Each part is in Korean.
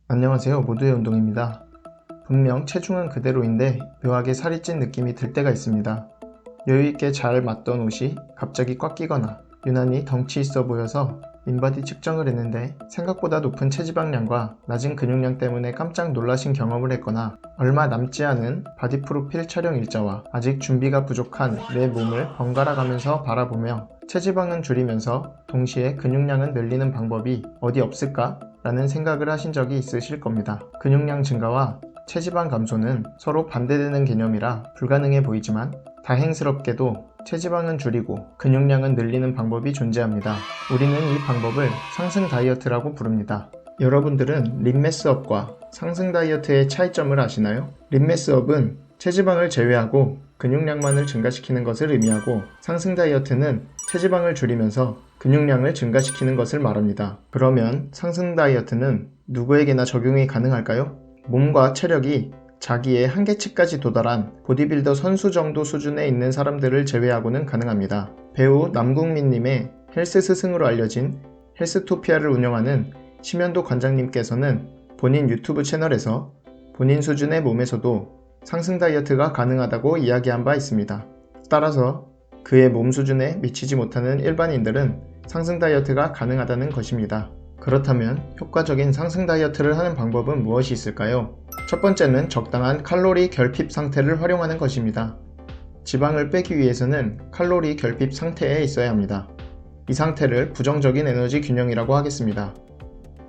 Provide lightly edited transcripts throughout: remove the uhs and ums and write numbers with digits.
안녕하세요. 모두의 운동입니다. 분명 체중은 그대로인데 묘하게 살이 찐 느낌이 들 때가 있습니다. 여유있게 잘 맞던 옷이 갑자기 꽉 끼거나 유난히 덩치 있어 보여서 인바디 측정을 했는데 생각보다 높은 체지방량과 낮은 근육량 때문에 깜짝 놀라신 경험을 했거나 얼마 남지 않은 바디 프로필 촬영 일자와 아직 준비가 부족한 내 몸을 번갈아 가면서 바라보며 체지방은 줄이면서 동시에 근육량은 늘리는 방법이 어디 없을까? 라는 생각을 하신 적이 있으실 겁니다. 근육량 증가와 체지방 감소는 서로 반대되는 개념이라 불가능해 보이지만 다행스럽게도 체지방은 줄이고 근육량은 늘리는 방법이 존재합니다. 우리는 이 방법을 상승 다이어트라고 부릅니다. 여러분들은 림매스업과 상승 다이어트의 차이점을 아시나요? 림매스업은 체지방을 제외하고 근육량만을 증가시키는 것을 의미하고 상승 다이어트는 체지방을 줄이면서 근육량을 증가시키는 것을 말합니다. 그러면 상승 다이어트는 누구에게나 적용이 가능할까요? 몸과 체력이 자기의 한계치까지 도달한 보디빌더 선수 정도 수준에 있는 사람들을 제외하고는 가능합니다. 배우 남궁민님의 헬스 스승으로 알려진 헬스토피아를 운영하는 심현도 관장님께서는 본인 유튜브 채널에서 본인 수준의 몸에서도 상승 다이어트가 가능하다고 이야기한 바 있습니다. 따라서 그의 몸 수준에 미치지 못하는 일반인들은 상승 다이어트가 가능하다는 것입니다. 그렇다면 효과적인 상승 다이어트를 하는 방법은 무엇이 있을까요? 첫 번째는 적당한 칼로리 결핍 상태를 활용하는 것입니다. 지방을 빼기 위해서는 칼로리 결핍 상태에 있어야 합니다. 이 상태를 부정적인 에너지 균형이라고 하겠습니다.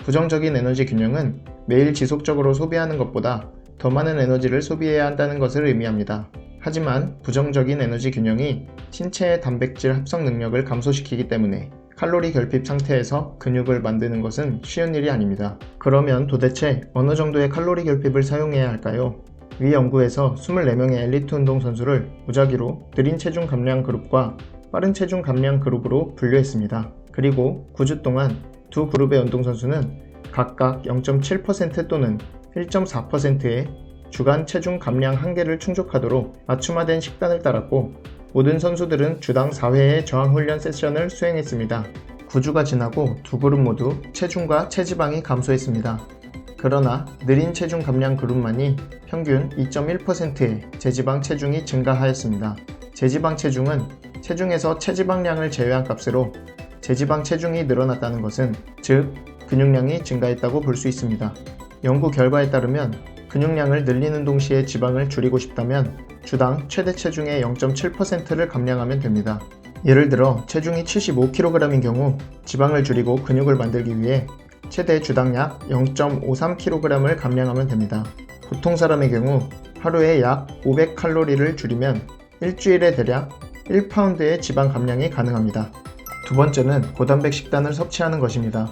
부정적인 에너지 균형은 매일 지속적으로 소비하는 것보다 더 많은 에너지를 소비해야 한다는 것을 의미합니다. 하지만 부정적인 에너지 균형이 신체의 단백질 합성 능력을 감소시키기 때문에 칼로리 결핍 상태에서 근육을 만드는 것은 쉬운 일이 아닙니다. 그러면 도대체 어느 정도의 칼로리 결핍을 사용해야 할까요? 위 연구에서 24명의 엘리트 운동선수를 무작위로 느린 체중 감량 그룹과 빠른 체중 감량 그룹으로 분류했습니다. 그리고 9주 동안 두 그룹의 운동선수는 각각 0.7% 또는 1.4%의 주간 체중 감량 한계를 충족하도록 맞춤화된 식단을 따랐고 모든 선수들은 주당 4회의 저항훈련 세션을 수행했습니다. 9주가 지나고 두 그룹 모두 체중과 체지방이 감소했습니다. 그러나 느린 체중 감량 그룹만이 평균 2.1%의 제지방 체중이 증가하였습니다. 제지방 체중은 체중에서 체지방량을 제외한 값으로 제지방 체중이 늘어났다는 것은 즉 근육량이 증가했다고 볼 수 있습니다. 연구 결과에 따르면 근육량을 늘리는 동시에 지방을 줄이고 싶다면 주당 최대 체중의 0.7%를 감량하면 됩니다. 예를 들어 체중이 75kg인 경우 지방을 줄이고 근육을 만들기 위해 최대 주당 약 0.53kg을 감량하면 됩니다. 보통 사람의 경우 하루에 약 500칼로리를 줄이면 일주일에 대략 1파운드의 지방 감량이 가능합니다. 두 번째는 고단백 식단을 섭취하는 것입니다.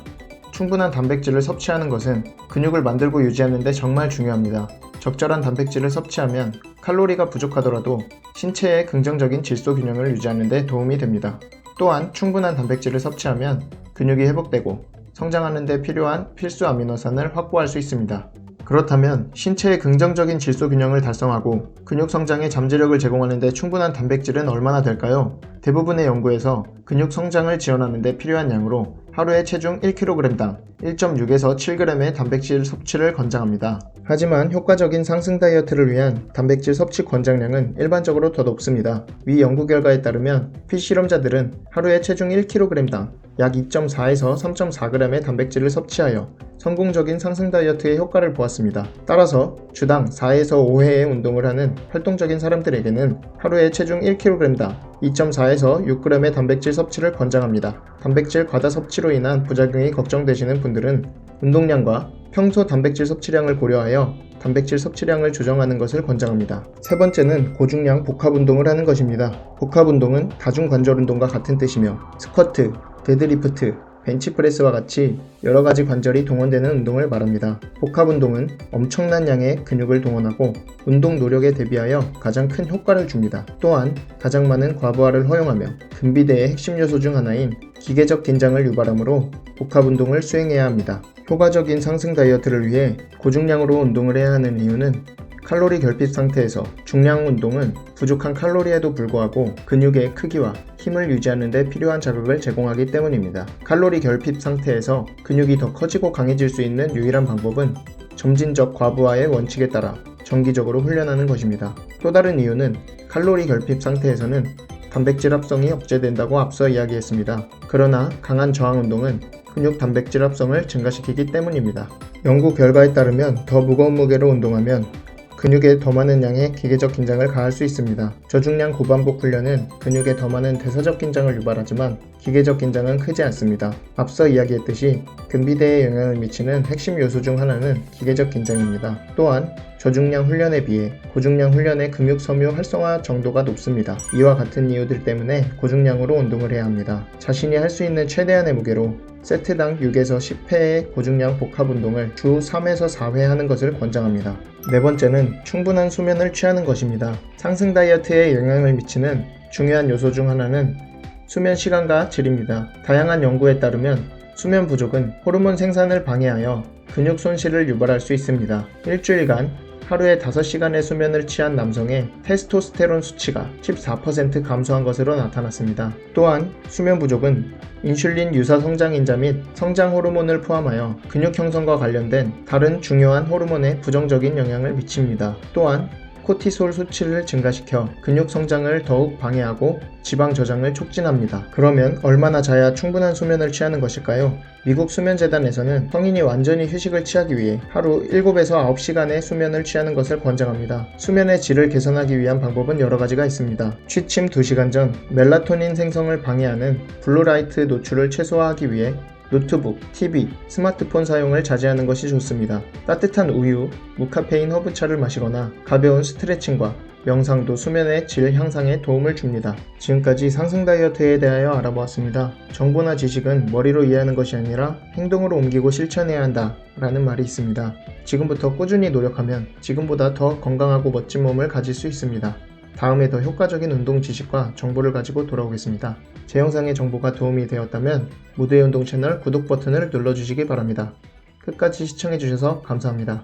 충분한 단백질을 섭취하는 것은 근육을 만들고 유지하는 데 정말 중요합니다. 적절한 단백질을 섭취하면 칼로리가 부족하더라도 신체의 긍정적인 질소 균형을 유지하는 데 도움이 됩니다. 또한 충분한 단백질을 섭취하면 근육이 회복되고 성장하는 데 필요한 필수 아미노산을 확보할 수 있습니다. 그렇다면 신체의 긍정적인 질소 균형을 달성하고 근육 성장에 잠재력을 제공하는 데 충분한 단백질은 얼마나 될까요? 대부분의 연구에서 근육 성장을 지원하는 데 필요한 양으로 하루에 체중 1kg당 1.6에서 7g의 단백질 섭취를 권장합니다. 하지만 효과적인 상승 다이어트를 위한 단백질 섭취 권장량은 일반적으로 더 높습니다. 위 연구 결과에 따르면 피실험자들은 하루에 체중 1kg당 약 2.4에서 3.4g의 단백질을 섭취하여 성공적인 상승 다이어트의 효과를 보았습니다. 따라서 주당 4에서 5회의 운동을 하는 활동적인 사람들에게는 하루에 체중 1kg당 2.4에서 6g의 단백질 섭취를 권장합니다. 단백질 과다 섭취로 인한 부작용이 걱정되시는 분들은 운동량과 평소 단백질 섭취량을 고려하여 단백질 섭취량을 조정하는 것을 권장합니다. 세 번째는 고중량 복합 운동을 하는 것입니다. 복합 운동은 다중관절 운동과 같은 뜻이며 스쿼트, 데드리프트, 벤치프레스와 같이 여러가지 관절이 동원되는 운동을 말합니다. 복합 운동은 엄청난 양의 근육을 동원하고 운동 노력에 대비하여 가장 큰 효과를 줍니다. 또한 가장 많은 과부하를 허용하며 근비대의 핵심 요소 중 하나인 기계적 긴장을 유발하므로 복합 운동을 수행해야 합니다. 효과적인 상승 다이어트를 위해 고중량으로 운동을 해야 하는 이유는 칼로리 결핍 상태에서 중량 운동은 부족한 칼로리에도 불구하고 근육의 크기와 힘을 유지하는 데 필요한 자극을 제공하기 때문입니다. 칼로리 결핍 상태에서 근육이 더 커지고 강해질 수 있는 유일한 방법은 점진적 과부하의 원칙에 따라 정기적으로 훈련하는 것입니다. 또 다른 이유는 칼로리 결핍 상태에서는 단백질 합성이 억제된다고 앞서 이야기했습니다. 그러나 강한 저항 운동은 근육 단백질 합성을 증가시키기 때문입니다. 연구 결과에 따르면 더 무거운 무게로 운동하면 근육에 더 많은 양의 기계적 긴장을 가할 수 있습니다. 저중량 고반복 훈련은 근육에 더 많은 대사적 긴장을 유발하지만 기계적 긴장은 크지 않습니다. 앞서 이야기했듯이 근비대에 영향을 미치는 핵심 요소 중 하나는 기계적 긴장입니다. 또한 저중량 훈련에 비해 고중량 훈련의 근육 섬유 활성화 정도가 높습니다. 이와 같은 이유들 때문에 고중량으로 운동을 해야 합니다. 자신이 할 수 있는 최대한의 무게로 세트당 6에서 10회의 고중량 복합 운동을 주 3에서 4회 하는 것을 권장합니다. 네 번째는 충분한 수면을 취하는 것입니다. 상승 다이어트에 영향을 미치는 중요한 요소 중 하나는 수면 시간과 질입니다. 다양한 연구에 따르면 수면 부족은 호르몬 생산을 방해하여 근육 손실을 유발할 수 있습니다. 일주일간 하루에 5시간의 수면을 취한 남성의 테스토스테론 수치가 14% 감소한 것으로 나타났습니다. 또한 수면 부족은 인슐린 유사 성장인자 및 성장 호르몬을 포함하여 근육 형성과 관련된 다른 중요한 호르몬에 부정적인 영향을 미칩니다. 또한 코티솔 수치를 증가시켜 근육 성장을 더욱 방해하고 지방 저장을 촉진합니다. 그러면 얼마나 자야 충분한 수면을 취하는 것일까요? 미국 수면재단에서는 성인이 완전히 휴식을 취하기 위해 하루 7에서 9시간의 수면을 취하는 것을 권장합니다. 수면의 질을 개선하기 위한 방법은 여러 가지가 있습니다. 취침 2시간 전 멜라토닌 생성을 방해하는 블루라이트 노출을 최소화하기 위해 노트북, TV, 스마트폰 사용을 자제하는 것이 좋습니다. 따뜻한 우유, 무카페인 허브차를 마시거나 가벼운 스트레칭과 명상도 수면의 질 향상에 도움을 줍니다. 지금까지 상승 다이어트에 대하여 알아보았습니다. 정보나 지식은 머리로 이해하는 것이 아니라 행동으로 옮기고 실천해야 한다 라는 말이 있습니다. 지금부터 꾸준히 노력하면 지금보다 더 건강하고 멋진 몸을 가질 수 있습니다. 다음에 더 효과적인 운동 지식과 정보를 가지고 돌아오겠습니다. 제 영상의 정보가 도움이 되었다면 무드의 운동 채널 구독 버튼을 눌러주시기 바랍니다. 끝까지 시청해주셔서 감사합니다.